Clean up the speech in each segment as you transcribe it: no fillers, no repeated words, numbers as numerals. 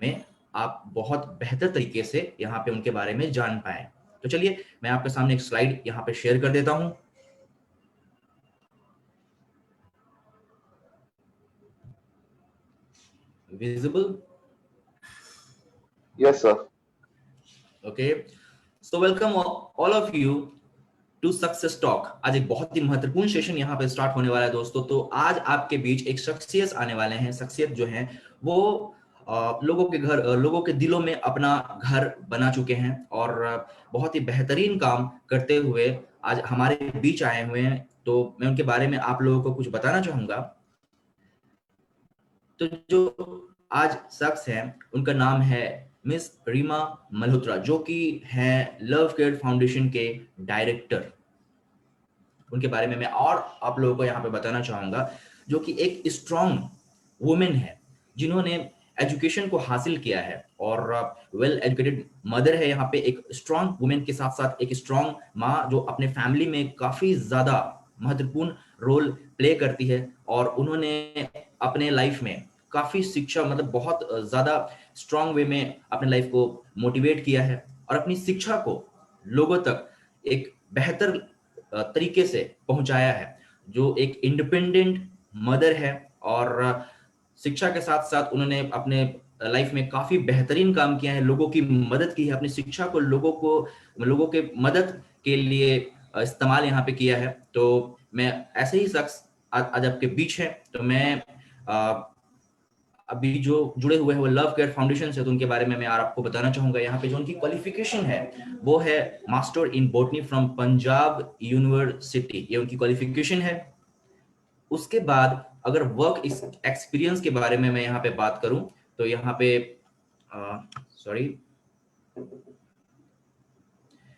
में आप बहुत बेहतर तरीके से यहाँ पे उनके बारे में जान पाए। तो चलिए मैं आपके सामने एक स्लाइड यहाँ पे शेयर कर देता हूँ। Visible? Yes, sir. Okay, so welcome all of you to success talk. आज एक बहुत ही महत्वपूर्ण सेशन यहाँ पे स्टार्ट होने वाला है दोस्तों। तो आज आपके बीच एक शख्सियत आने वाले हैं। शख्सियत जो है वो लोगों के दिलों में अपना घर बना चुके हैं और बहुत ही बेहतरीन काम करते हुए आज हमारे बीच आए हुए हैं। तो मैं उनके बारे में आप लोगों को कुछ बताना चाहूंगा। तो जो आज शख्स हैं उनका नाम है मिस रीमा मल्होत्रा, जो कि हैं लव केयर फाउंडेशन के डायरेक्टर। उनके बारे में मैं और आप लोगों को यहाँ पे बताना चाहूंगा, जो कि एक स्ट्रॉन्ग वुमेन है जिन्होंने एजुकेशन को हासिल किया है और वेल एजुकेटेड मदर है। यहाँ पे एक स्ट्रॉन्ग वुमेन के साथ साथ एक स्ट्रॉन्ग माँ जो अपने फैमिली में काफी ज्यादा महत्वपूर्ण रोल प्ले करती है। और उन्होंने अपने लाइफ में काफी शिक्षा मतलब बहुत ज्यादा स्ट्रॉन्ग वे में अपने लाइफ को मोटिवेट किया है और अपनी शिक्षा को लोगों तक एक बेहतर तरीके से पहुंचाया है। जो एक इंडिपेंडेंट मदर है और शिक्षा के साथ साथ उन्होंने अपने लाइफ में काफी बेहतरीन काम किया है, लोगों की मदद की है, अपनी शिक्षा को लोगों के मदद के लिए इस्तेमाल यहाँ पे किया है। तो मैं ऐसे ही शख्स आज आपके बीच है। तो मैं अभी जो जुड़े हुए हैं वो लव केयर फाउंडेशन से, तो उनके बारे में मैं आपको बताना चाहूंगा। यहाँ पे जो उनकी क्वालिफिकेशन है वो है master in botany from Punjab university, ये उनकी क्वालिफिकेशन है। उसके बाद अगर वर्क एक्सपीरियंस के बारे में मैं यहाँ पे बात करूं तो यहाँ पे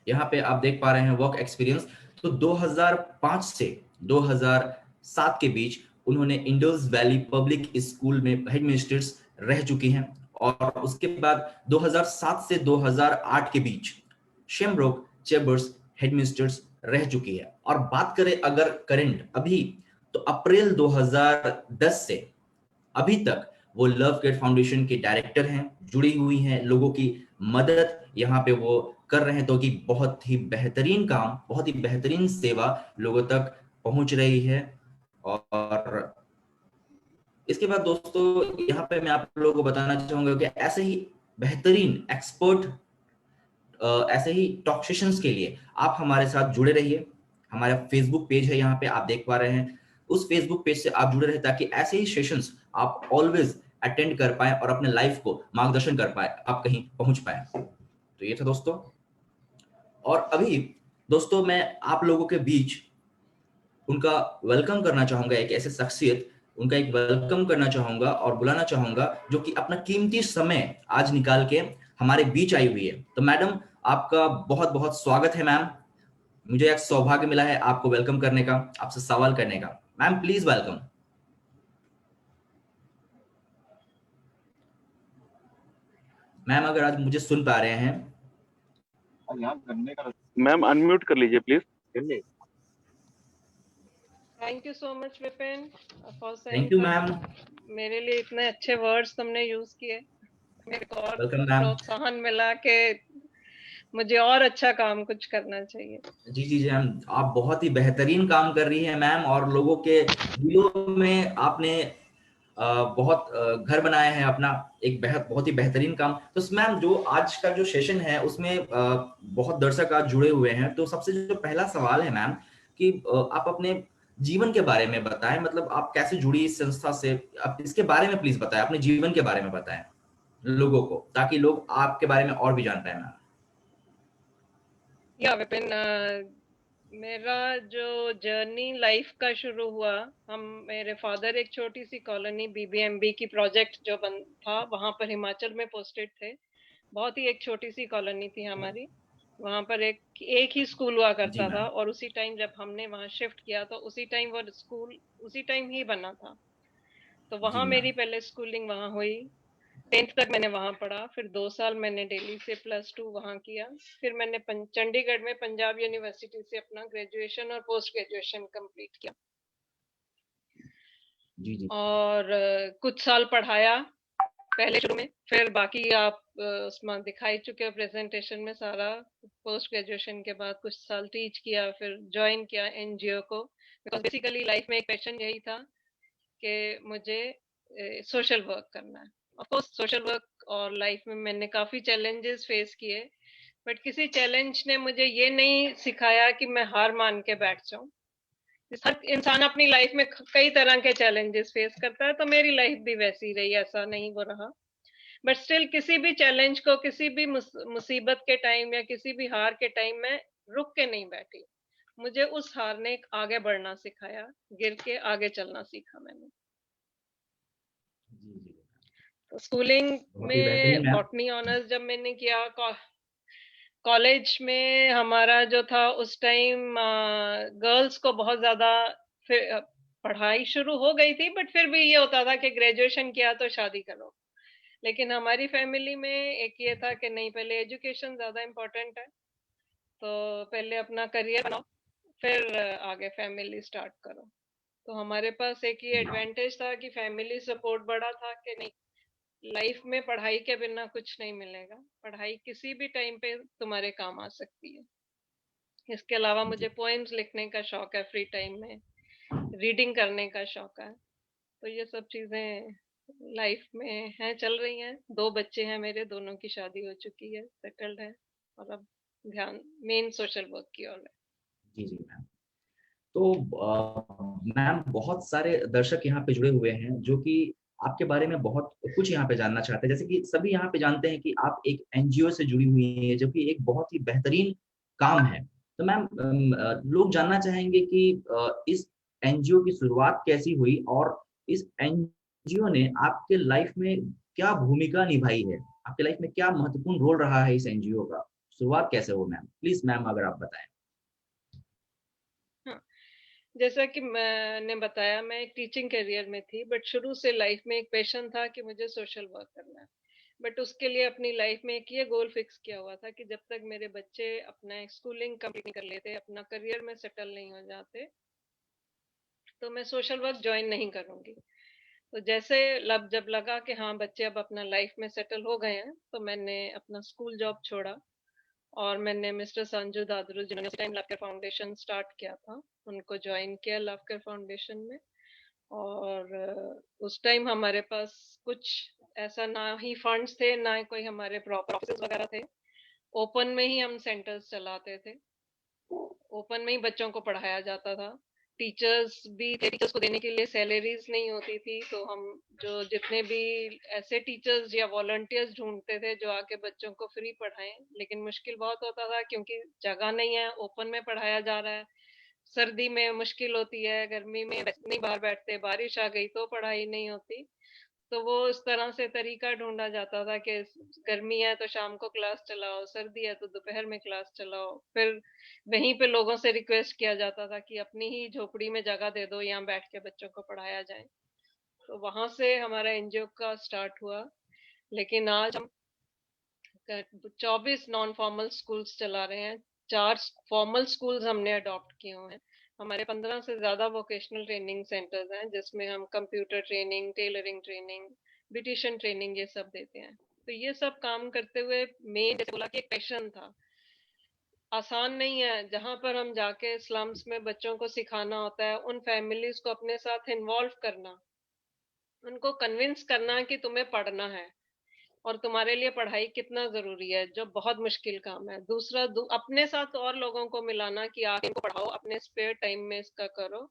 यहाँ पे आप देख पा रहे हैं वर्क एक्सपीरियंस। तो 2005 से 2007 के बीच उन्होंने इंडस वैली पब्लिक स्कूल में हेड मिस्ट्रेस रह चुकी हैं और उसके बाद 2007 से 2008 के बीच शेमब्रोक चेम्बर्स हेड मिस्ट्रेस रह चुकी है। और बात करें अगर करंट अभी, तो अप्रैल 2010 से अभी तक वो लव केयर फाउंडेशन के डायरेक्टर हैं, जुड़ी हुई हैं, लोगों की मदद यहाँ पे वो कर रहे हैं। तो कि बहुत ही बेहतरीन काम, बहुत ही बेहतरीन सेवा लोगों तक पहुंच रही है। और इसके बाद दोस्तों यहाँ पे मैं आप लोगों को बताना चाहूंगा कि ऐसे ही बेहतरीन एक्सपर्ट ऐसे ही टॉक सेशंस के लिए आप हमारे साथ जुड़े रहिए। हमारा फेसबुक पेज है, यहाँ पे आप देख पा रहे हैं। उस फेसबुक पेज से आप जुड़े रहे ताकि ऐसे ही सेशंस आप ऑलवेज अटेंड कर पाए और अपने लाइफ को मार्गदर्शन कर पाए, आप कहीं पहुंच पाए। तो ये था दोस्तों। और अभी दोस्तों मैं आप लोगों के बीच उनका वेलकम करना चाहूंगा, एक ऐसे शख्सियत उनका एक वेलकम करना चाहूंगा और बुलाना चाहूंगा जो कि अपना कीमती समय आज निकाल के हमारे बीच आई हुई है। तो मैडम आपका बहुत बहुत स्वागत है मैम। मुझे एक सौभाग्य मिला है आपको वेलकम करने का, आपसे सवाल करने का। Ma'am please welcome. मैम अगर आज मुझे सुन पा रहे हैं। मैम अनम्यूट कर लीजिए please. Thank you so much Vipin for thank you ma'am. मेरे लिए इतने अच्छे वर्ड्स तुमने यूज किए, मेरे को और वेलकम मैम। प्रोत्साहन मिला कि मुझे और अच्छा काम कुछ करना चाहिए। जी जी जी मैम, आप बहुत ही बेहतरीन काम कर रही हैं मैम, और लोगों के दिलों में आपने बहुत घर बनाया है अपना, एक बहुत ही बेहतरीन काम। तो मैम जो आज का जो सेशन है उसमें बहुत दर्शक आज जुड़े हुए हैं। तो सबसे जो पहला सवाल है मैम कि आप अपने जीवन के बारे में बताएं, मतलब आप कैसे जुड़ी इस संस्था से, आप इसके बारे में प्लीज बताएं, अपने जीवन के बारे में बताएं लोगों को, ताकि लोग आपके बारे में और भी जान पाए मैम। या विपिन, मेरा जो जर्नी लाइफ का शुरू हुआ, मेरे फादर एक छोटी सी कॉलोनी बीबीएमबी की प्रोजेक्ट जो बन था वहां पर हिमाचल में पोस्टेड थे। बहुत ही एक छोटी सी कॉलोनी थी हमारी, वहां पर एक ही स्कूल हुआ करता था। और उसी टाइम जब हमने वहां शिफ्ट किया तो उसी टाइम वो स्कूल उसी टाइम ही बना था। तो वहां मेरी पहले स्कूलिंग वहां हुई, 10th तक मैंने वहां पढ़ा। फिर 2 साल मैंने दिल्ली से +2 वहां किया। फिर मैंने चंडीगढ़ में पंजाब यूनिवर्सिटी से अपना ग्रेजुएशन और पोस्ट ग्रेजुएशन कंप्लीट किया। जी जी। और कुछ साल पढ़ाया, पहले शुरू में, फिर बाकी आप उसमें दिखाई चुके हो प्रेजेंटेशन में सारा। पोस्ट ग्रेजुएशन के बाद कुछ साल टीच किया, फिर ज्वाइन किया एनजीओ को, बिकॉज बेसिकली लाइफ में एक पैशन यही था कि मुझे सोशल वर्क करना है। ऑफ कोर्स सोशल वर्क और लाइफ में मैंने काफी चैलेंजेस फेस किए, बट किसी चैलेंज ने मुझे ये नहीं सिखाया कि मैं हार मान के बैठ जाऊं। हर इंसान अपनी लाइफ में कई तरह के चैलेंजेस फेस करता है, तो मेरी लाइफ भी वैसी रही, ऐसा नहीं वो रहा। बट स्टिल किसी भी चैलेंज को, किसी भी मुसीबत के टाइम या किसी भी हार के टाइम में रुक के नहीं बैठी। मुझे उस हार ने आगे बढ़ना सिखाया, गिर के आगे चलना सीखा मैंने। जी जी तो स्कूलिंग बहुत ही बेहतरीन में मैम। बॉटनी ऑनर्स जब मैंने किया, कॉलेज में हमारा जो था उस टाइम गर्ल्स को बहुत ज्यादा पढ़ाई शुरू हो गई थी, बट फिर भी ये होता था कि ग्रेजुएशन किया तो शादी करो। लेकिन हमारी फैमिली में एक ये था कि नहीं, पहले एजुकेशन ज्यादा इम्पोर्टेंट है, तो पहले अपना करियर बनाओ, फिर आगे फैमिली स्टार्ट करो। तो हमारे पास एक ये एडवांटेज था कि फैमिली सपोर्ट बड़ा था कि नहीं, लाइफ में पढ़ाई के बिना कुछ नहीं मिलेगा, पढ़ाई किसी भी टाइम पे तुम्हारे काम आ सकती है। इसके अलावा मुझे जी पोएम्स लिखने का शौक है, फ्री टाइम में रीडिंग करने का शौक है। तो ये सब चीजें लाइफ में हैं, चल रही हैं। 2 बच्चे हैं मेरे, दोनों की शादी हो चुकी है, सेटल्ड है, और अब ध्यान मेन सोशल वर्क की ओर है। जी जी मैम। तो मैम बहुत सारे दर्शक यहाँ पे जुड़े हुए हैं जो कि आपके बारे में बहुत कुछ यहाँ पे जानना चाहते हैं। जैसे कि सभी यहाँ पे जानते हैं कि आप एक एनजीओ से जुड़ी हुई हैं, जो कि एक बहुत ही बेहतरीन काम है। तो मैम लोग जानना चाहेंगे कि इस एनजीओ की शुरुआत कैसी हुई और इस एनजीओ ने आपके लाइफ में क्या भूमिका निभाई है, आपके लाइफ में क्या महत्वपूर्ण रोल रहा है इस एनजीओ का, शुरुआत कैसे हो मैम? प्लीज मैम अगर आप बताएं। हाँ, जैसा कि मैंने बताया, मैं एक टीचिंग करियर में थी, बट शुरू से लाइफ में एक पैशन था कि मुझे सोशल वर्क करना है। बट उसके लिए अपनी लाइफ में एक ये गोल फिक्स किया हुआ था कि जब तक मेरे बच्चे अपना स्कूलिंग कंप्लीट नहीं कर लेते, अपना करियर में सेटल नहीं हो जाते, तो मैं सोशल वर्क ज्वाइन नहीं करूंगी। तो जैसे जब लगा कि हाँ बच्चे अब अपना लाइफ में सेटल हो गए हैं, तो मैंने अपना स्कूल जॉब छोड़ा और मैंने मिस्टर संजू दादरू, जिन्होंने उस टाइम लवकेयर फाउंडेशन स्टार्ट किया था, उनको ज्वाइन किया लवकेयर फाउंडेशन में। और उस टाइम हमारे पास कुछ ऐसा ना ही फंड्स थे, ना ही कोई हमारे प्रॉपर ऑफिस वगैरह थे। ओपन में ही हम सेंटर्स चलाते थे, ओपन में ही बच्चों को पढ़ाया जाता था। टीचर्स भी थे, टीचर्स को देने के लिए सैलरीज नहीं होती थी, तो हम जो जितने भी ऐसे टीचर्स या वॉलंटियर्स ढूंढते थे जो आके बच्चों को फ्री पढ़ाएं। लेकिन मुश्किल बहुत होता था क्योंकि जगह नहीं है, ओपन में पढ़ाया जा रहा है, सर्दी में मुश्किल होती है, गर्मी में नहीं बाहर बैठते, बारिश आ गई तो पढ़ाई नहीं होती। तो वो इस तरह से तरीका ढूंढा जाता था कि गर्मी है तो शाम को क्लास चलाओ, सर्दी है तो दोपहर में क्लास चलाओ। फिर वहीं पे लोगों से रिक्वेस्ट किया जाता था कि अपनी ही झोपड़ी में जगह दे दो, यहाँ बैठ के बच्चों को पढ़ाया जाए। तो वहां से हमारा एनजीओ का स्टार्ट हुआ। लेकिन आज हम 24 नॉन फॉर्मल स्कूल्स चला रहे हैं, 4 फॉर्मल स्कूल्स हमने अडॉप्ट किए हुए हैं। हमारे 15 से ज्यादा वोकेशनल ट्रेनिंग सेंटर्स हैं, जिसमें हम computer training, tailoring training, beautician training ये सब देते हैं। तो ये सब काम करते हुए मैं जैसे बोला कि एक पैशन था। आसान नहीं है, जहां पर हम जाके स्लम्स में बच्चों को सिखाना होता है, उन फैमिलीज को अपने साथ इन्वॉल्व करना, उनको कन्विंस करना कि तुम्हें पढ़ना है और तुम्हारे लिए पढ़ाई कितना जरूरी है, जो बहुत मुश्किल काम है। दूसरा अपने साथ और लोगों को मिलाना कि आप इनको पढ़ाओ, अपने स्पेयर टाइम में इसका करो,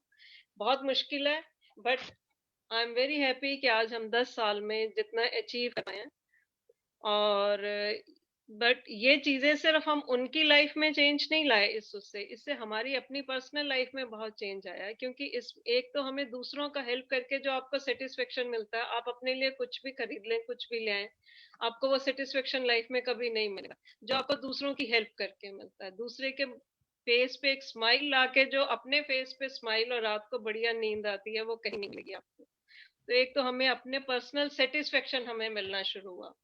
बहुत मुश्किल है। But I am very happy कि आज हम 10 साल में जितना अचीव कर पाए हैं। और बट ये चीजें सिर्फ हम उनकी लाइफ में चेंज नहीं लाए, इससे हमारी अपनी पर्सनल लाइफ में बहुत चेंज आया है। क्योंकि इस एक तो हमें दूसरों का हेल्प करके जो आपको सेटिस्फेक्शन मिलता है, आप अपने लिए कुछ भी खरीद लें, कुछ भी ले आए, आपको वो सेटिस्फेक्शन लाइफ में कभी नहीं मिलेगा जो आपको दूसरों की हेल्प करके मिलता है। दूसरे के फेस पे एक स्माइल लाके जो अपने फेस पे स्माइल और रात को बढ़िया नींद आती है, वो कहीं नहीं मिलेगी आपको। तो एक तो हमें अपने पर्सनल सेटिस्फेक्शन हमें मिलना शुरू हुआ।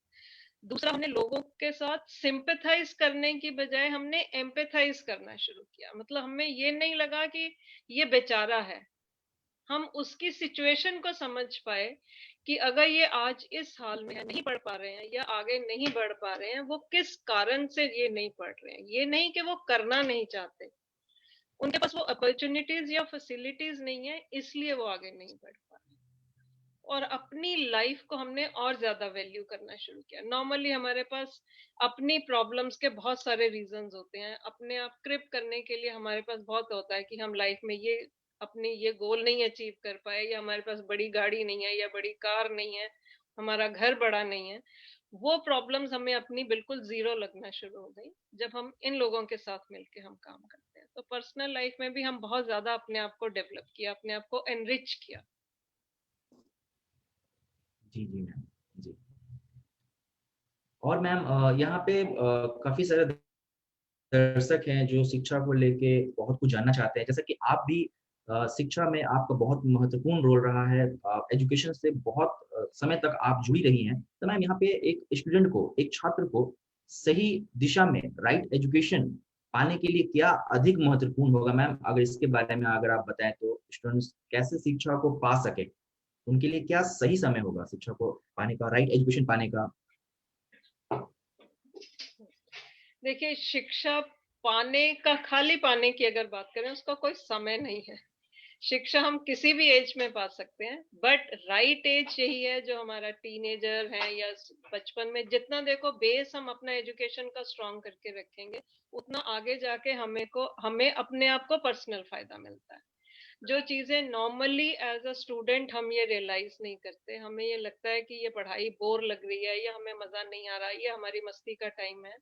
दूसरा, हमने लोगों के साथ सिंपैथाइज करने की बजाय हमने एम्पैथाइज करना शुरू किया। मतलब हमें ये नहीं लगा कि ये बेचारा है, हम उसकी सिचुएशन को समझ पाए कि अगर ये आज इस हाल में नहीं पढ़ पा रहे हैं या आगे नहीं बढ़ पा रहे हैं, वो किस कारण से ये नहीं पढ़ रहे हैं। ये नहीं कि वो करना नहीं चाहते, उनके पास वो अपॉर्चुनिटीज या फैसिलिटीज नहीं है, इसलिए वो आगे नहीं बढ़ पा रहे। और अपनी लाइफ को हमने और ज्यादा वैल्यू करना शुरू किया। नॉर्मली हमारे पास अपनी प्रॉब्लम्स के बहुत सारे रीजंस होते हैं, अपने आप क्रिप करने के लिए हमारे पास बहुत होता है कि हम लाइफ में ये अपनी ये गोल नहीं अचीव कर पाए, या हमारे पास बड़ी गाड़ी नहीं है, या बड़ी कार नहीं है, हमारा घर बड़ा नहीं है। वो प्रॉब्लम्स हमें अपनी बिल्कुल जीरो लगना शुरू हो गई जब हम इन लोगों के साथ मिलके हम काम करते हैं। तो पर्सनल लाइफ में भी हम बहुत ज्यादा अपने आप को डेवलप किया, अपने आप को एनरिच किया। जी जी मैम जी। और मैम यहाँ पे काफी सारे दर्शक हैं जो शिक्षा को लेके बहुत कुछ जानना चाहते हैं, जैसा कि आप भी शिक्षा में आपका बहुत महत्वपूर्ण रोल रहा है, एजुकेशन से बहुत समय तक आप जुड़ी रही हैं। तो मैम यहाँ पे एक स्टूडेंट को, एक छात्र को सही दिशा में राइट एजुकेशन पाने के लिए क्या अधिक महत्वपूर्ण होगा मैम, अगर इसके बारे में अगर आप बताएं तो स्टूडेंट्स कैसे शिक्षा को पा सके, उनके लिए क्या सही समय होगा शिक्षा को पाने का, राइट एजुकेशन पाने का? देखिए, शिक्षा पाने का, खाली पाने की अगर बात करें, उसका कोई समय नहीं है। शिक्षा हम किसी भी एज में पा सकते हैं, बट राइट एज यही है जो हमारा टीनेजर है या बचपन में। जितना देखो बेस हम अपना एजुकेशन का स्ट्रांग करके रखेंगे, उतना आगे जाके हमें अपने आप को पर्सनल फायदा मिलता है। जो चीजें नॉर्मली एज अ स्टूडेंट हम ये रियलाइज नहीं करते, हमें ये लगता है कि ये पढ़ाई बोर लग रही है, या हमें मजा नहीं आ रहा, ये हमारी मस्ती का टाइम है,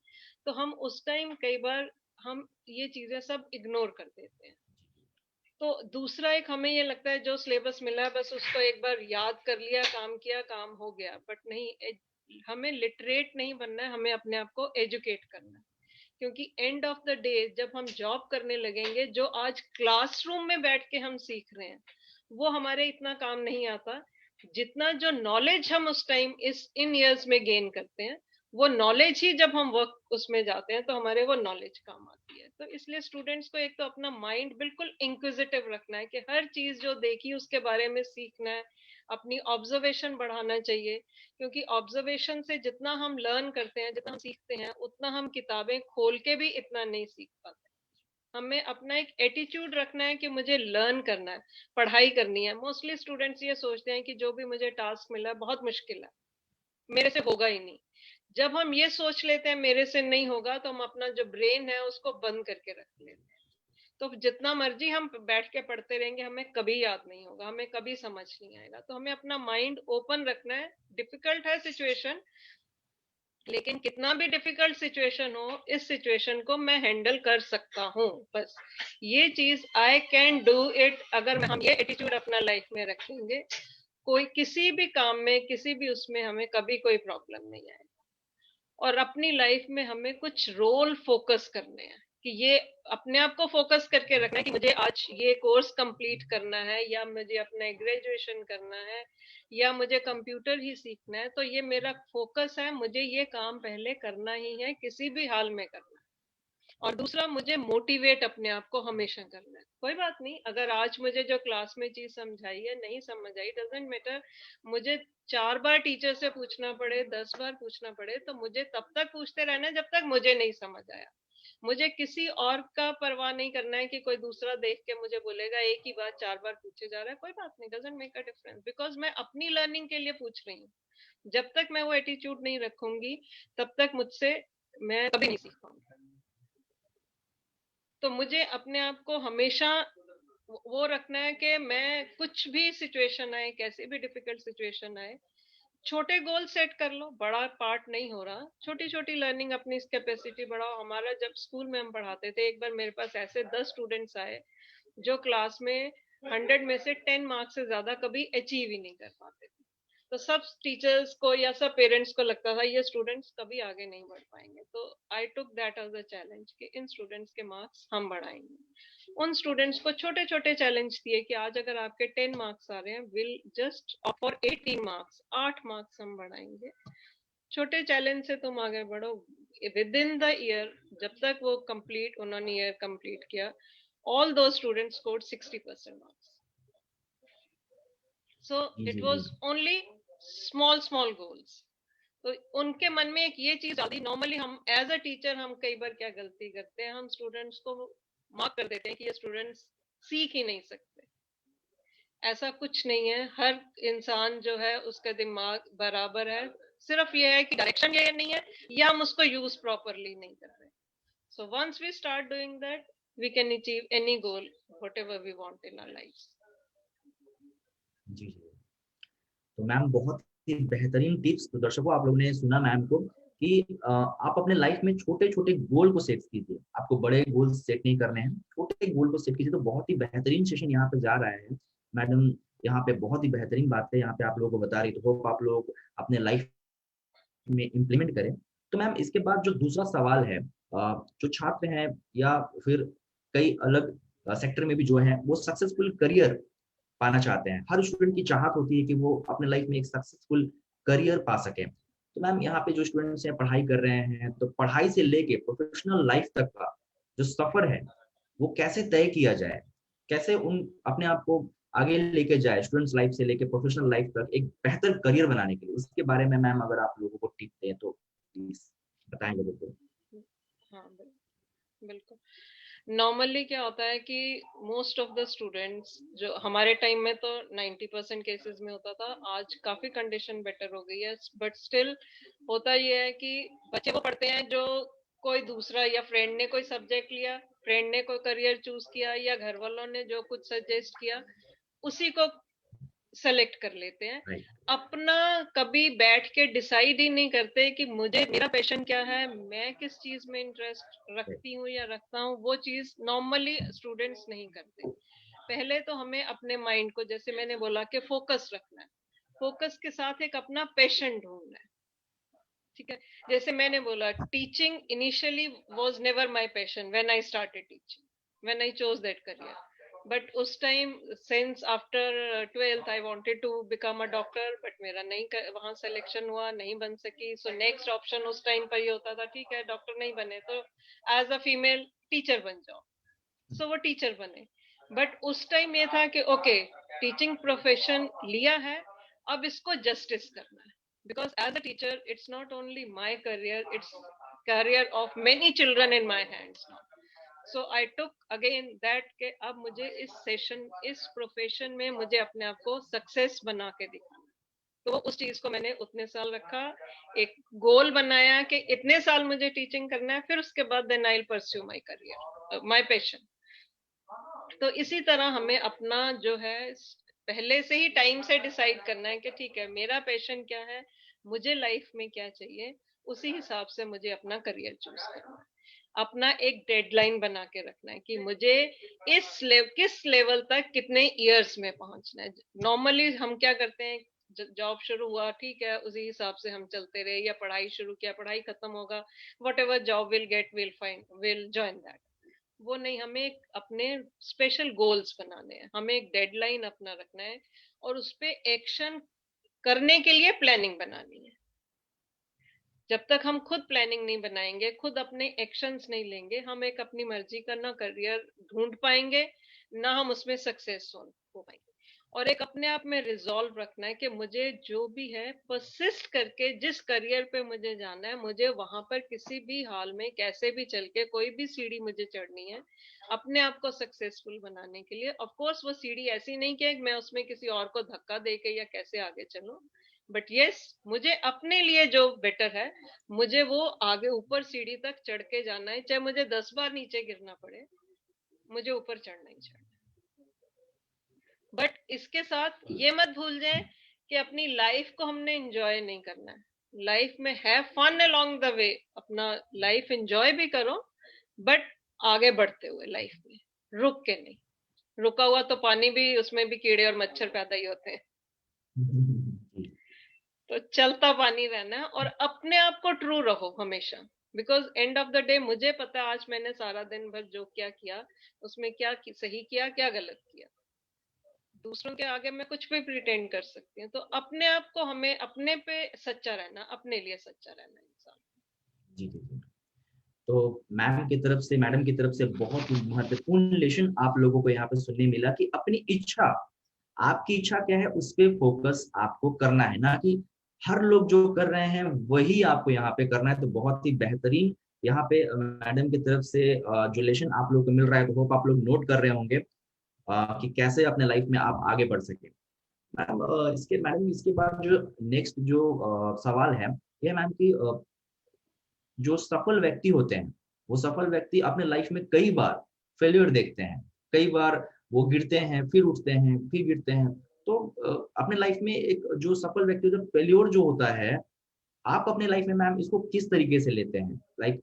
तो हम उस टाइम कई बार हम ये चीजें सब इग्नोर कर देते हैं। तो दूसरा एक हमें ये लगता है जो सिलेबस मिला है बस उसको एक बार याद कर लिया, काम किया, काम हो गया। बट नहीं, हमें लिटरेट नहीं बनना है, हमें अपने आप को एजुकेट करना है। क्योंकि एंड ऑफ द डे जब हम जॉब करने लगेंगे, जो आज क्लासरूम में बैठ के हम सीख रहे हैं वो हमारे इतना काम नहीं आता, जितना जो नॉलेज हम उस टाइम इन ईयर्स में गेन करते हैं, वो नॉलेज ही जब हम वर्क उसमें जाते हैं तो हमारे वो नॉलेज काम आती है। तो इसलिए स्टूडेंट्स को एक तो अपना माइंड बिल्कुल इंक्विजिटिव रखना है कि हर चीज जो देखी उसके बारे में सीखना है, अपनी ऑब्जर्वेशन बढ़ाना चाहिए। क्योंकि ऑब्जर्वेशन से जितना हम लर्न करते हैं, जितना हम सीखते हैं, उतना हम किताबें खोल के भी इतना नहीं सीख पाते। हमें अपना एक एटीट्यूड रखना है कि मुझे लर्न करना है, पढ़ाई करनी है। मोस्टली स्टूडेंट्स ये सोचते हैं कि जो भी मुझे टास्क मिला है बहुत मुश्किल है, मेरे से होगा ही नहीं। जब हम ये सोच लेते हैं मेरे से नहीं होगा, तो हम अपना जो ब्रेन है उसको बंद करके रख लेते हैं। तो जितना मर्जी हम बैठ के पढ़ते रहेंगे, हमें कभी याद नहीं होगा, हमें कभी समझ नहीं आएगा। तो हमें अपना माइंड ओपन रखना है। डिफिकल्ट है सिचुएशन, लेकिन कितना भी डिफिकल्ट सिचुएशन हो, इस सिचुएशन को मैं हैंडल कर सकता हूँ। बस ये चीज, आई कैन डू इट, अगर हम ये एटीट्यूड अपना लाइफ में रखेंगे, कोई किसी भी काम में, किसी भी उसमें हमें कभी कोई प्रॉब्लम नहीं आएगी। और अपनी लाइफ में हमें कुछ रोल फोकस करने हैं, कि ये अपने आप को फोकस करके रखना है कि मुझे आज ये कोर्स कंप्लीट करना है, या मुझे अपना ग्रेजुएशन करना है, या मुझे कंप्यूटर ही सीखना है। तो ये मेरा फोकस है, मुझे ये काम पहले करना ही है, किसी भी हाल में करना है। और दूसरा, मुझे मोटिवेट अपने आप को हमेशा करना है। कोई बात नहीं, अगर आज मुझे जो क्लास में चीज समझाई है नहीं समझ आई, डजेंट मैटर। मुझे 4 बार टीचर से पूछना पड़े, 10 बार पूछना पड़े, तो मुझे तब तक पूछते रहना है जब तक मुझे नहीं समझ आया। मुझे किसी और का परवाह नहीं करना है कि कोई दूसरा देख के मुझे बोलेगा एक ही बात 4 बार पूछे जा रहा है। कोई बात नहीं, doesn't make a difference, because मैं अपनी लर्निंग के लिए पूछ रही हूँ। जब तक मैं वो एटीट्यूड नहीं रखूंगी, तब तक मुझसे मैं कभी नहीं सीख पाऊंगी। तो मुझे अपने आप को हमेशा वो रखना है कि मैं, कुछ भी सिचुएशन आए, कैसी भी डिफिकल्ट सिचुएशन आए, छोटे गोल सेट कर लो, बड़ा पार्ट नहीं हो रहा, छोटी छोटी लर्निंग, अपनी कैपेसिटी बढ़ाओ। हमारा जब स्कूल में हम पढ़ाते थे, एक बार मेरे पास ऐसे 10 स्टूडेंट्स आए जो क्लास में 100 में से 10 मार्क्स से ज्यादा कभी अचीव ही नहीं कर पाते थे। तो सब टीचर्स को या सब पेरेंट्स को लगता था ये स्टूडेंट्स कभी आगे नहीं बढ़ पाएंगे। तो I took that as a challenge कि इन स्टूडेंट्स के मार्क्स हम बढ़ाएंगे। उन स्टूडेंट्स को छोटे छोटे चैलेंज दिए कि आज अगर आपके 10 मार्क्स आ रहे हैं, will just for 18 marks, 8 marks हम बढ़ाएंगे। छोटे चैलेंज से तुम आगे बढ़ो। विद इन द ईयर, जब तक वो कंप्लीट, उन्होंने ईयर कंप्लीट किया, ऑल दो स्टूडेंट्स स्कोर्ड 60% मार्क्स। So जी it जी जी। was only small small goals. तो उनके मन में एक ये चीज आती, नॉर्मली हम एज अ टीचर हम कई बार क्या गलती करते हैं, हम स्टूडेंट्स को मार्क कर देते हैं कि ये स्टूडेंट्स सीख ही नहीं सकते। ऐसा कुछ नहीं है, हर इंसान जो है उसका दिमाग बराबर है, सिर्फ ये है कि डायरेक्शन ये नहीं है या हम उसको यूज प्रॉपरली नहीं कर रहे। So once we start doing that, we can achieve any goal whatever we want in our lives. जी जी। तो मैम बहुत ही बेहतरीन टिप्स। तो दर्शकों, आप लोगों ने सुना मैम को कि आप अपने लाइफ में छोटे छोटे गोल को सेट कीजिए, आपको बड़े गोल सेट नहीं करने हैं, छोटे गोल को सेट कीजिए। तो बहुत ही बेहतरीन सेशन यहाँ पे जा रहा है मैडम, यहाँ पे बहुत ही बेहतरीन बात है यहाँ पे आप लोगों को बता रही। तो होप आप लोग अपने लाइफ में इम्प्लीमेंट करें। तो मैम इसके बाद जो दूसरा सवाल है, जो छात्र हैं या फिर कई अलग सेक्टर में भी जो है वो सक्सेसफुल करियर पाना चाहते हैं, हर स्टूडेंट की चाहत होती है कि वो अपने लाइफ में एक सक्सेसफुल करियर पा सके। तो मैम यहाँ पे जो स्टूडेंट्स हैं पढ़ाई कर रहे हैं, तो पढ़ाई से लेके प्रोफेशनल लाइफ तक का जो सफर है वो कैसे तय किया जाए, कैसे उन अपने आप को आगे लेके जाए स्टूडेंट्स लाइफ से लेके प्रोफेशनल लाइफ तक एक बेहतर करियर बनाने के लिए, इसके बारे में मैम अगर आप लोगों को टिप दें तो प्लीज बताएं लोगों को। हाँ बिल्कुल। नॉर्मली क्या होता है कि मोस्ट ऑफ द स्टूडेंट्स, जो हमारे टाइम में तो 90% केसेस में होता था, आज काफी कंडीशन बेटर हो गई है, बट स्टिल होता ये है कि बच्चे वो पढ़ते हैं जो कोई दूसरा, या फ्रेंड ने कोई सब्जेक्ट लिया, फ्रेंड ने कोई करियर चूज किया, या घर वालों ने जो कुछ सजेस्ट किया उसी को सेलेक्ट कर लेते हैं। राइट। अपना कभी बैठ के डिसाइड ही नहीं करते कि मुझे मेरा पैशन क्या है, मैं किस चीज में इंटरेस्ट रखती हूँ या रखता हूँ, वो चीज नॉर्मली स्टूडेंट्स नहीं करते। पहले तो हमें अपने माइंड को, जैसे मैंने बोला, कि फोकस रखना है, फोकस के साथ एक अपना पैशन ढूंढना है। ठीक है, जैसे मैंने बोला, teaching initially was never my passion when I started teaching, when I chose that career. But उस time, since after 12th I wanted to become a doctor, but मेरा नहीं वहां सिलेक्शन हुआ, नहीं बन सकी। सो नेक्स्ट ऑप्शन उस time पर ये होता था, ठीक है डॉक्टर नहीं बने तो एज अ फीमेल टीचर बन जाओ। सो वो टीचर बने। बट उस टाइम ये था कि ओके, टीचिंग प्रोफेशन लिया है, अब इसको जस्टिस करना है, because as a teacher it's not only my career, it's career of many children in my hands now. So I took again that के अब मुझे इस सेशन, इस प्रोफेशन में मुझे अपने आप को सक्सेस बना के दिखाना। तो उस चीज को मैंने उतने साल रखा, एक गोल बनाया कि इतने साल मुझे टीचिंग करना है, फिर उसके बाद then I will pursue my career, my passion. तो इसी तरह हमें अपना जो है पहले से ही टाइम से डिसाइड करना है कि ठीक है मेरा पैशन क्या है, मुझे लाइफ में क्या चाहिए, उसी हिसाब से मुझे अपना करियर चूज करना है। अपना एक डेडलाइन बना के रखना है कि मुझे किस लेवल तक कितने इयर्स में पहुंचना है। नॉर्मली हम क्या करते हैं, जॉब शुरू हुआ, ठीक है उसी हिसाब से हम चलते रहे, या पढ़ाई शुरू किया, पढ़ाई खत्म होगा, what ever job will get will find will join that. वो नहीं, हमें एक अपने स्पेशल गोल्स बनाने हैं, हमें एक डेडलाइन अपना रखना है, और उस पे एक्शन करने के लिए प्लानिंग बनानी है। जब तक हम खुद प्लानिंग नहीं बनाएंगे, खुद अपने एक्शंस नहीं लेंगे, हम एक अपनी मर्जी का ना करियर ढूंढ पाएंगे, ना हम उसमें सक्सेस हो पाएंगे। और एक अपने आप में रिजॉल्व रखना है कि मुझे जो भी है परसिस्ट करके जिस करियर पे मुझे जाना है, मुझे वहां पर किसी भी हाल में कैसे भी चल के कोई भी सीढ़ी मुझे चढ़नी है अपने आप को सक्सेसफुल बनाने के लिए। ऑफ कोर्स वो सीढ़ी ऐसी नहीं कि मैं उसमें किसी और को धक्का दे के या कैसे आगे चलूं, बट यस, मुझे अपने लिए जो बेटर है, मुझे वो आगे ऊपर सीढ़ी तक चढ़ के जाना है, चाहे मुझे 10 बार नीचे गिरना पड़े, मुझे ऊपर चढ़ना ही चढ़ना। बट इसके साथ ये मत भूल जाए कि अपनी लाइफ को हमने एंजॉय नहीं करना है। लाइफ में have fun along the way, अपना लाइफ एंजॉय भी करो, बट आगे बढ़ते हुए लाइफ में, रुक के नहीं। रुका हुआ तो पानी भी, उसमें भी कीड़े और मच्छर पैदा ही होते हैं। तो चलता पानी रहना है, और अपने आप को ट्रू रहो हमेशा, because end of the day मुझे पता है आज मैंने सारा दिन भर जो क्या किया, उसमें क्या सही किया, क्या गलत किया। दूसरों के आगे मैं कुछ भी प्रिटेंड कर सकती हूँ। तो अपने आप को, हमें अपने पे सच्चा रहना, अपने लिए सच्चा रहना इंसान। जी जी जी। तो मैम की तरफ से, मैडम की तरफ से बहुत ही महत्वपूर्ण लेसन आप लोगों को यहाँ पे सुनने मिला कि अपनी इच्छा आपकी इच्छा क्या है उस पे फोकस आपको करना है, ना कि हर लोग जो कर रहे हैं वही आपको यहाँ पे करना है। तो बहुत ही बेहतरीन यहाँ पे मैडम की तरफ से जो लेसन आप लोग को मिल रहा है, तो होप आप लोग नोट कर रहे होंगे कि कैसे अपने लाइफ में आप आगे बढ़ सके। मैम इसके बाद जो नेक्स्ट जो सवाल है, ये मैम की जो सफल व्यक्ति होते हैं, वो सफल व्यक्ति अपने लाइफ में कई बार फेल्योर देखते हैं, कई बार वो गिरते हैं, फिर उठते हैं, फिर गिरते हैं। तो अपने लाइफ में एक जो सफल व्यक्ति जो फेल्योर जो होता है, आप अपने लाइफ में मैम इसको किस तरीके से लेते हैं? लाइक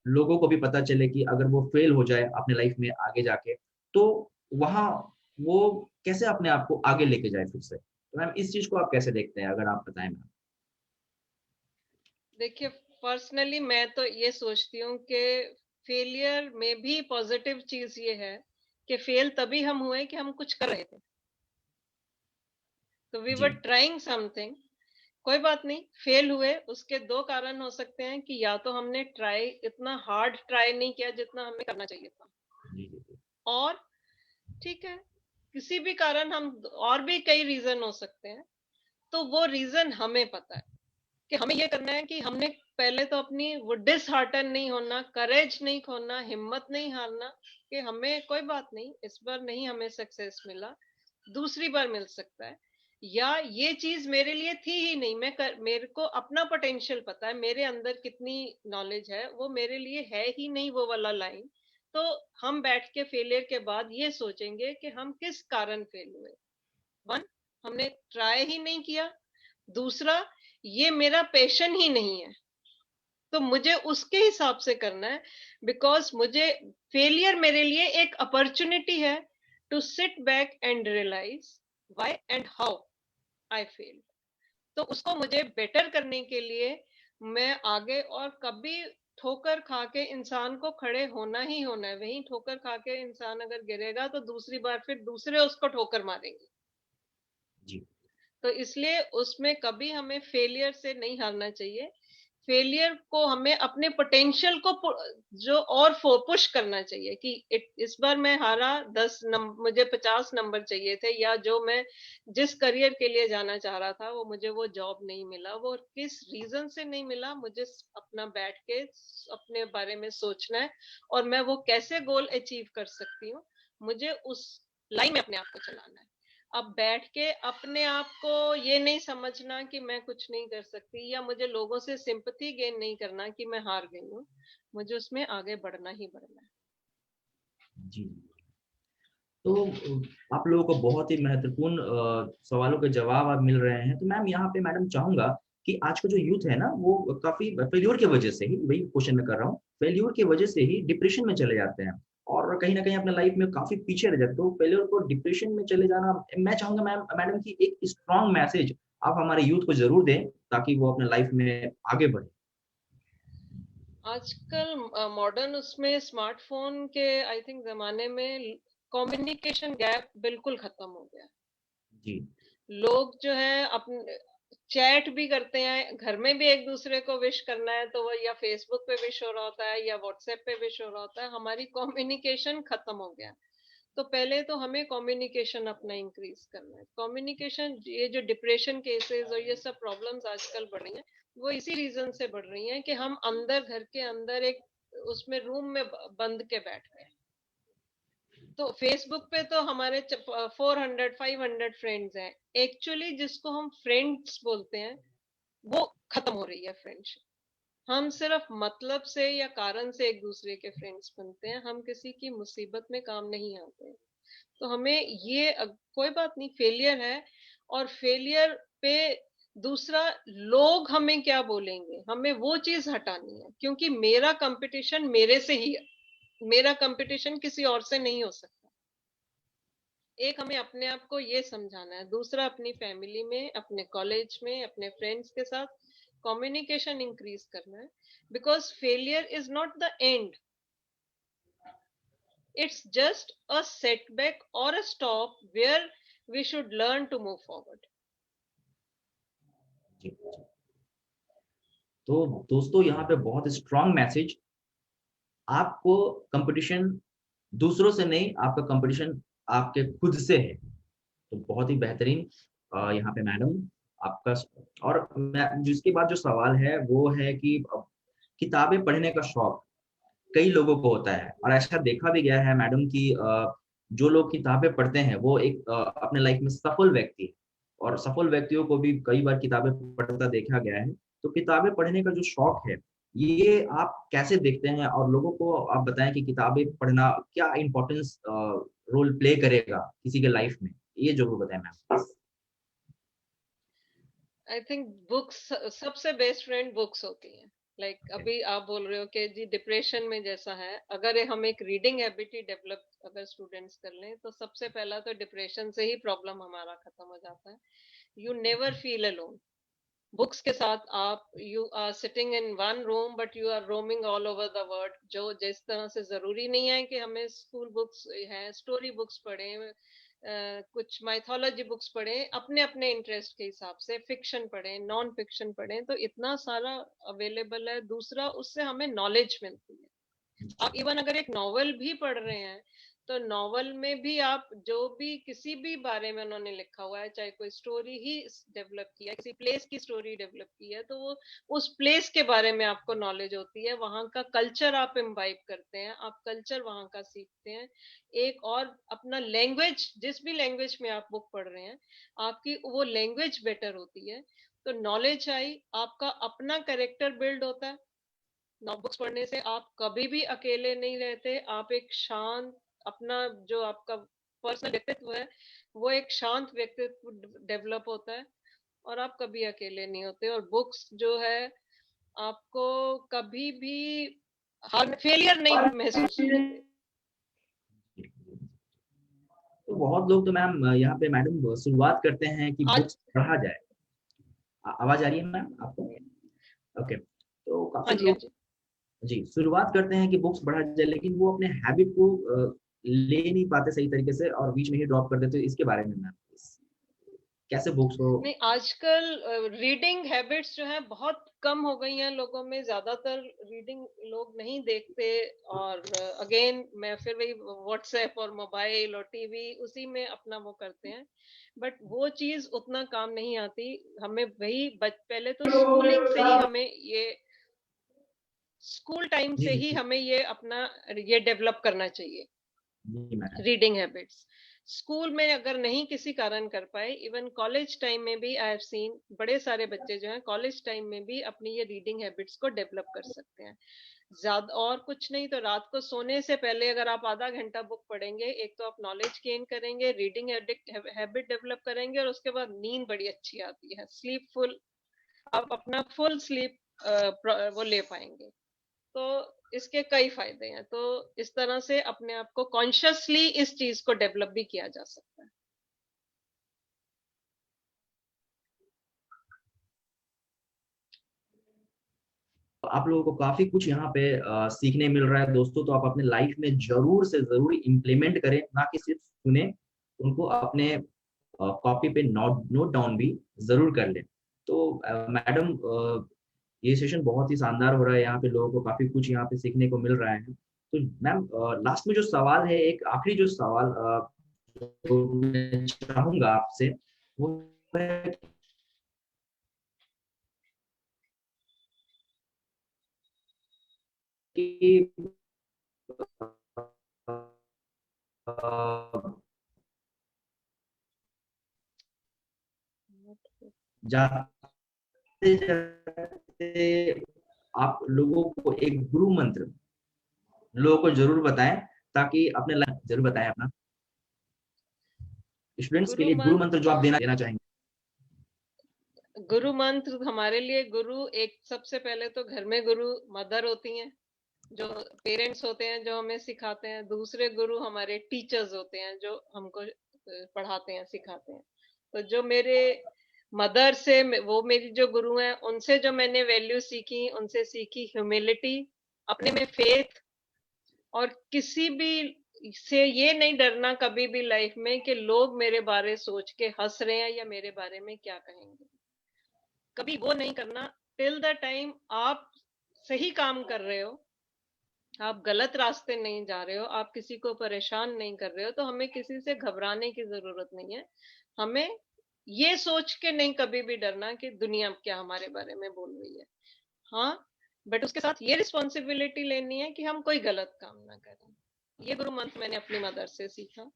लोगों को भी पता चले कि अगर वो फेल हो जाए अपने लाइफ में आगे जाके, तो वहाँ वो कैसे अपने आप को आगे लेके जाए फिर से। तो मैम इस चीज को आप कैसे देखते हैं, अगर आप बताएं मैम। देखिए, पर्सनली मैं तो ये सोचती हूँ कि फेलियर में भी पॉजिटिव चीज ये है कि फेल तभी हम हुए कि हम कुछ कर रहे थे, तो वी वर जी ट्राइंग समथिंग। कोई बात नहीं, फेल हुए, उसके दो कारण हो सकते हैं कि या तो हमने ट्राई इतना हार्ड ट्राई नहीं किया जितना हमें करना चाहिए था, जी जी और ठीक है, किसी भी कारण हम, और भी कई रीजन हो सकते हैं। तो वो रीजन हमें पता है कि हमें ये करना है कि हमने पहले तो अपनी वो डिसहार्टन नहीं होना, करेज नहीं खोना, हिम्मत नहीं हारना कि हमें कोई बात नहीं, इस बार नहीं हमें सक्सेस मिला, दूसरी बार मिल सकता है, या ये चीज मेरे लिए थी ही नहीं, मेरे को अपना पोटेंशियल पता है, मेरे अंदर कितनी नॉलेज है, वो मेरे लिए है ही नहीं वो वाला लाइन। तो हम बैठ के फेलियर के बाद ये सोचेंगे कि हम किस कारण फेल हुए। वन, हमने ट्राई ही नहीं किया। दूसरा, ये मेरा पैशन ही नहीं है, तो मुझे उसके हिसाब से करना है, बिकॉज मुझे फेलियर मेरे लिए एक अपॉर्चुनिटी है to sit back and realise why and how I fail. तो उसको मुझे बेटर करने के लिए मैं आगे, और कभी ठोकर खा के इंसान को खड़े होना ही होना है, वहीं ठोकर खा के इंसान अगर गिरेगा तो दूसरी बार फिर दूसरे उसको ठोकर मारेंगे। जी तो इसलिए उसमें कभी हमें फेलियर से नहीं हारना चाहिए। फेलियर को हमें अपने पोटेंशियल को जो और पुश करना चाहिए कि इस बार मैं हारा, 10 नंबर, मुझे 50 नंबर चाहिए थे, या जो मैं जिस करियर के लिए जाना चाह रहा था वो मुझे वो जॉब नहीं मिला, वो किस रीजन से नहीं मिला, मुझे अपना बैठ के अपने बारे में सोचना है, और मैं वो कैसे गोल अचीव कर सकती हूँ, मुझे उस लाइन में अपने आप को चलाना है। अब बैठ के अपने आप को ये नहीं समझना कि मैं कुछ नहीं कर सकती, या मुझे लोगों से सिंपैथी गेन नहीं करना कि मैं हार गई हूँ, मुझे उसमें आगे बढ़ना ही बढ़ना है। जी। तो आप लोगों को बहुत ही महत्वपूर्ण सवालों के जवाब आप मिल रहे हैं। तो मैम यहाँ पे मैडम चाहूंगा कि आज का जो यूथ है ना, वो काफी फेल्योर की वजह से ही, वही क्वेश्चन मैं कर रहा हूँ, फेल्योर की वजह से ही डिप्रेशन में चले जाते हैं और कहीं ना कहीं अपने लाइफ में काफी पीछे रह जाते हैं। तो फेल्योर को डिप्रेशन में चले जाना, मैं चाहूंगा मैडम की एक स्ट्रॉन्ग मैसेज आप हमारे यूथ को जरूर दें ताकि वो अपने लाइफ में आगे बढ़े। आजकल मॉडर्न उसमें स्मार्टफोन के आई थिंक जमाने में कम्युनिकेशन गैप बिल्कुल खत्म हो गया। जी लोग जो है अपने चैट भी करते हैं, घर में भी एक दूसरे को विश करना है तो वो या फेसबुक पे विश हो रहा होता है या व्हाट्सएप पे विश हो रहा होता है, हमारी कम्युनिकेशन खत्म हो गया। तो पहले तो हमें कम्युनिकेशन अपना इंक्रीज करना है। कम्युनिकेशन, ये जो डिप्रेशन केसेस और ये सब प्रॉब्लम्स आजकल बढ़ रही हैं, वो इसी रीजन से बढ़ रही हैं कि हम अंदर, घर के अंदर एक उसमें रूम में बंद के बैठ गए। तो फेसबुक पे तो हमारे 400-500 फ्रेंड्स हैं, एक्चुअली जिसको हम फ्रेंड्स बोलते हैं वो खत्म हो रही है फ्रेंडशिप। हम सिर्फ मतलब से या कारण से एक दूसरे के फ्रेंड्स बनते हैं, हम किसी की मुसीबत में काम नहीं आते हैं। तो हमें ये कोई बात नहीं, फेलियर है, और फेलियर पे दूसरा, लोग हमें क्या बोलेंगे, हमें वो चीज हटानी है, क्योंकि मेरा कंपटीशन मेरे से ही है, मेरा कंपटीशन किसी और से नहीं हो सकता। एक हमें अपने आप को ये समझाना है, दूसरा अपनी फैमिली में, अपने कॉलेज में, अपने फ्रेंड्स के साथ कम्युनिकेशन इंक्रीज करना है, because failure is not the end, it's just a setback or a stop where we should learn to move forward. जी। तो दोस्तों यहाँ पे बहुत स्ट्रॉन्ग मैसेज, आपको कंपटीशन दूसरों से नहीं, आपका कंपटीशन आपके खुद से है। तो बहुत ही बेहतरीन यहाँ पे मैडम आपका। और जिसके बाद जो सवाल है वो है कि किताबें पढ़ने का शौक कई लोगों को होता है, और ऐसा देखा भी गया है मैडम कि जो लोग किताबें पढ़ते हैं वो एक अपने लाइफ में सफल व्यक्ति है, और सफल व्यक्तियों को भी कई बार किताबें पढ़ता देखा गया है। तो किताबें पढ़ने का जो शौक है ये आप कैसे देखते हैं, और लोगों को आप बताएं कि किताबें पढ़ना क्या इम्पोर्टेंस रोल प्ले करेगा किसी के लाइफ में, ये जरूर बताएं मैम। आई थिंक बुक्स सबसे बेस्ट फ्रेंड बुक्स होती हैं। लाइक अभी आप बोल रहे हो कि जी डिप्रेशन में जैसा है, अगर हम एक रीडिंग हैबिट ही डेवलप अगर स्टूडेंट्स कर लें तो सबसे पहला तो डिप्रेशन से ही प्रॉब्लम हमारा खत्म हो जाता है। You never feel alone. Books के साथ आप you are sitting in one room but you are roaming all over the world. जो जिस तरह से जरूरी नहीं है कि हमें स्कूल बुक्स हैं, स्टोरी बुक्स पढ़ें, कुछ माइथोलॉजी बुक्स पढ़ें, अपने अपने इंटरेस्ट के हिसाब से फिक्शन पढ़ें, नॉन फिक्शन पढ़ें, तो इतना सारा अवेलेबल है। दूसरा, उससे हमें नॉलेज मिलती है। आप इवन अगर एक नॉवल भी पढ़ रहे हैं तो नॉवल में भी आप जो भी किसी भी बारे में उन्होंने लिखा हुआ है, चाहे कोई स्टोरी ही डेवलप की है, किसी प्लेस की स्टोरी डेवलप की है, तो वो उस प्लेस के बारे में आपको नॉलेज होती है, वहां का कल्चर आप इम्बाइब करते हैं, आप कल्चर वहां का सीखते हैं। एक और अपना लैंग्वेज, जिस भी लैंग्वेज में आप बुक पढ़ रहे हैं, आपकी वो लैंग्वेज बेटर होती है, तो नॉलेज आई, आपका अपना कैरेक्टर बिल्ड होता है। बुक्स पढ़ने से आप कभी भी अकेले नहीं रहते। आप एक शांत, अपना जो आपका पर्सनल व्यक्तित्व है वो एक शांत व्यक्तित्व डेवलप होता है, और आप कभी अकेले नहीं होते। और बुक्स जो है आपको कभी भी हार, फेलियर नहीं महसूस होने देते। तो बहुत लोग तो मैम यहाँ पे मैडम शुरुआत करते हैं कि आज बुक्स पढ़ा जाए। आवाज आ रही है मैम आपको? ओके, तो हाँ काफी जी, हाँ लोग जी। जी शुरुआत करते हैं कि बुक्स पढ़ा जाए, लेकिन वो अपने हैबिट को ले नहीं पाते सही तरीके से और बीच में ही ड्रॉप कर देते। तो इसके बारे में मैम कैसे बुक्स को? नहीं, आजकल रीडिंग हैबिट्स जो है बहुत कम हो गई हैं लोगों में। ज्यादातर रीडिंग लोग नहीं देखते, और अगेन मैं फिर वही व्हाट्सएप और मोबाइल और टीवी उसी में अपना वो करते हैं। बट वो चीज उतना काम नहीं आती। हमें वही पहले तो स्कूलिंग से ही हमें ये, स्कूल टाइम जी से जी ही हमें ये अपना ये डेवलप करना चाहिए, जी मैडम। Reading habits. स्कूल में अगर नहीं किसी कारण कर पाए, इवन कॉलेज टाइम में भी आई हैव सीन बड़े सारे बच्चे जो हैं कॉलेज टाइम में भी अपनी ये रीडिंग हैबिट्स को डेवलप कर सकते हैं। ज्यादा और कुछ नहीं तो रात को सोने से पहले अगर आप आधा घंटा बुक पढ़ेंगे, एक तो आप नॉलेज गेन करेंगे, रीडिंग हैबिट डेवलप करेंगे, और उसके बाद नींद बड़ी अच्छी आती है, स्लीप फुल, आप अपना फुल स्लीप वो ले पाएंगे। तो इसके कई फायदे हैं। तो इस तरह से अपने आप को कॉन्शियसली इस चीज को डेवलप भी किया जा सकता है। तो आप लोगों को काफी कुछ यहाँ पे सीखने मिल रहा है दोस्तों। तो आप अपने लाइफ में जरूर से जरूर इम्प्लीमेंट करें, ना कि सिर्फ सुने, उनको अपने कॉपी पे नोट नोट डाउन भी जरूर कर लें। तो मैडम ये सेशन बहुत ही शानदार हो रहा है, यहाँ पे लोगों को काफी कुछ यहाँ पे सीखने को मिल रहा है। तो मैम लास्ट में जो सवाल है, एक आखिरी जो सवाल जो मैं चाहूंगा आपसे वो है कि जाते जाते आप लोगों को एक गुरु मंत्र लोगों को जरूर बताएं, ताकि अपने लाइफ जरूर बताएं अपना स्टूडेंट्स के गुरु लिए गुरु मंत्र जो आप मंत्र, देना चाहेंगे। गुरु मंत्र हमारे लिए, गुरु एक सबसे पहले तो घर में गुरु मदर होती हैं, जो पेरेंट्स होते हैं जो हमें सिखाते हैं। दूसरे गुरु हमारे टीचर्स होते हैं जो हमको पढ़ाते हैं, सिखाते हैं। तो जो मेरे मदर से वो मेरी जो गुरु हैं, उनसे जो मैंने वैल्यू सीखी, उनसे सीखी ह्यूमिलिटी, अपने में फेथ, और किसी भी से ये नहीं डरना कभी भी लाइफ में कि लोग मेरे बारे सोच के हंस रहे हैं या मेरे बारे में क्या कहेंगे। कभी वो नहीं करना। टिल द टाइम आप सही काम कर रहे हो, आप गलत रास्ते नहीं जा रहे हो, आप किसी को परेशान नहीं कर रहे हो, तो हमें किसी से घबराने की जरूरत नहीं है। हमें ये सोच के नहीं कभी भी डरना कि दुनिया क्या हमारे बारे में बोल रही है, हाँ, बट उसके साथ ये रिस्पॉन्सिबिलिटी लेनी है कि हम कोई गलत काम ना करें। ये गुरु मंत्र मैंने अपनी मदर से सीखा,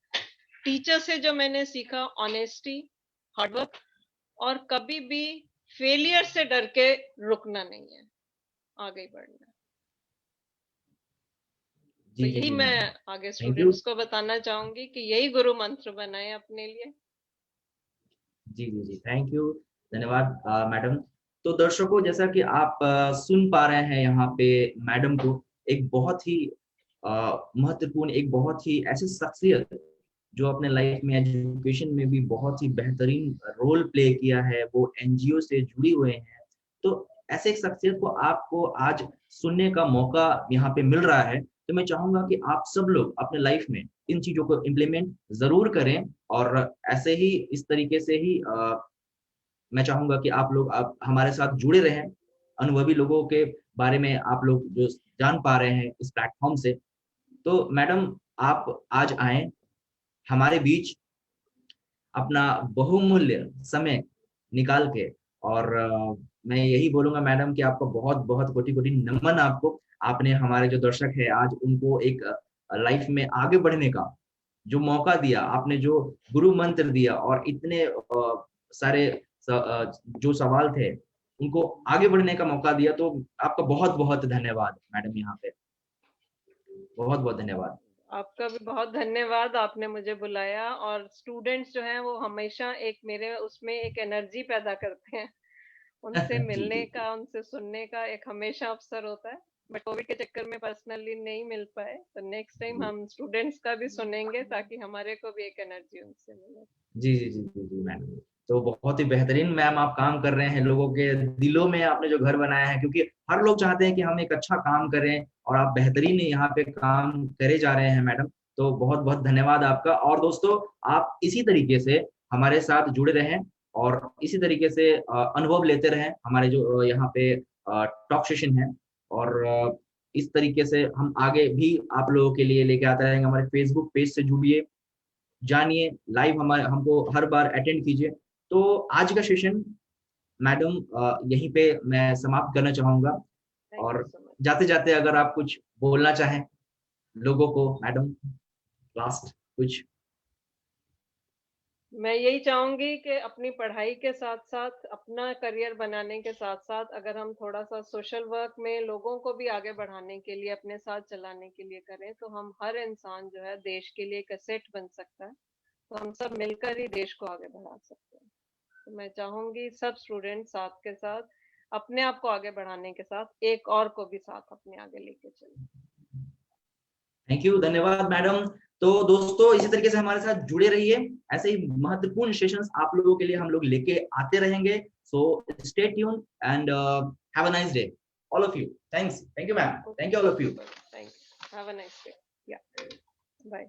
टीचर से जो मैंने सीखा, ऑनेस्टी, हार्डवर्क, और कभी भी फेलियर से डर के रुकना नहीं है, आगे बढ़ना है। तो जी जी यही जी मैं मैडम, आगे थैंक यू। स्टूडेंट्स को बताना चाहूंगी कि यही गुरु मंत्र बनाए अपने लिए। जी जी जी, थैंक यू, धन्यवाद मैडम। तो दर्शकों, जैसा कि आप सुन पा रहे हैं यहाँ पे मैडम को, एक बहुत ही महत्वपूर्ण, एक बहुत ही ऐसी शख्सियत जो अपने लाइफ में एजुकेशन में भी बहुत ही बेहतरीन रोल प्ले किया है, वो एनजीओ से जुड़ी हुए हैं। तो ऐसे एक शख्सियत को आपको आज सुनने का मौका यहाँ पे मिल रहा है, तो मैं चाहूंगा कि आप सब लोग अपने लाइफ में इन चीजों को इम्प्लीमेंट जरूर करें, और ऐसे ही इस तरीके से ही मैं चाहूंगा कि आप हमारे साथ जुड़े रहें, अनुभवी लोगों के बारे में आप लोग जो जान पा रहे हैं इस प्लेटफॉर्म से। तो मैडम, आप आज आए हमारे बीच अपना बहुमूल्य समय निकाल के, और मैं यही बोलूंगा मैडम कि आपको बहुत बहुत कोटि कोटि नमन आपको। आपने हमारे जो दर्शक है आज उनको एक लाइफ में आगे बढ़ने का जो मौका दिया, आपने जो गुरु मंत्र दिया, और इतने सारे जो सवाल थे उनको आगे बढ़ने का मौका दिया, तो आपका बहुत बहुत धन्यवाद मैडम। यहाँ पे बहुत बहुत धन्यवाद। आपका भी बहुत धन्यवाद, आपने मुझे बुलाया। और स्टूडेंट्स जो हैं वो हमेशा एक मेरे उसमें एक एनर्जी पैदा करते हैं, उनसे जी मिलने जी का, उनसे सुनने का एक हमेशा अवसर होता है। बट कोविड के चक्कर में पर्सनली नहीं मिल पाए, तो नेक्स्ट टाइम जी हम स्टूडेंट्स का भी सुनेंगे ताकि हमारे को भी एक एनर्जी उनसे मिले। जी जी जी जी जी मैडम। तो बहुत ही बेहतरीन मैम आप काम कर रहे हैं, लोगों के दिलों में आपने जो घर बनाया है, क्योंकि हर लोग चाहते हैं कि हम एक अच्छा काम करें, और आप बेहतरीन यहाँ पे काम करे जा रहे हैं मैडम। तो बहुत बहुत धन्यवाद आपका। और दोस्तों, आप इसी तरीके से हमारे साथ जुड़े रहें, और इसी तरीके से अनुभव लेते रहें हमारे जो यहाँ पे टॉक सेशन है। और इस तरीके से हम आगे भी आप लोगों के लिए लेके आते रहेंगे। हमारे फेसबुक पेज से जुड़िए, जानिए, लाइव हमारे हमको हर बार अटेंड कीजिए। तो आज का सेशन मैडम यहीं पे मैं समाप्त करना चाहूंगा। थैंक यू और सो मच। जाते जाते अगर आप कुछ बोलना चाहें लोगों को मैडम, लास्ट कुछ। मैं यही चाहूंगी कि अपनी पढ़ाई के साथ साथ, अपना करियर बनाने के साथ साथ, अगर हम थोड़ा सा सोशल वर्क में लोगों को भी आगे बढ़ाने के लिए, अपने साथ चलाने के लिए करें, तो हम हर इंसान जो है देश के लिए एक एसेट बन सकता है। तो हम सब मिलकर ही देश को आगे बढ़ा सकते हैं। तो मैं चाहूंगी सब स्टूडेंट साथ के साथ अपने आप को आगे बढ़ाने के साथ एक और को भी साथ अपने आगे लेके चले। थैंक यू, धन्यवाद मैडम। तो दोस्तों, इसी तरीके से हमारे साथ जुड़े रहिए, ऐसे ही महत्वपूर्ण सेशंस आप लोगों के लिए हम लोग लेके आते रहेंगे। So stay tune and have a nice day all of you. Thanks, thank you ma'am, thank you all of you. Thanks. Have a nice day. Yeah. Bye.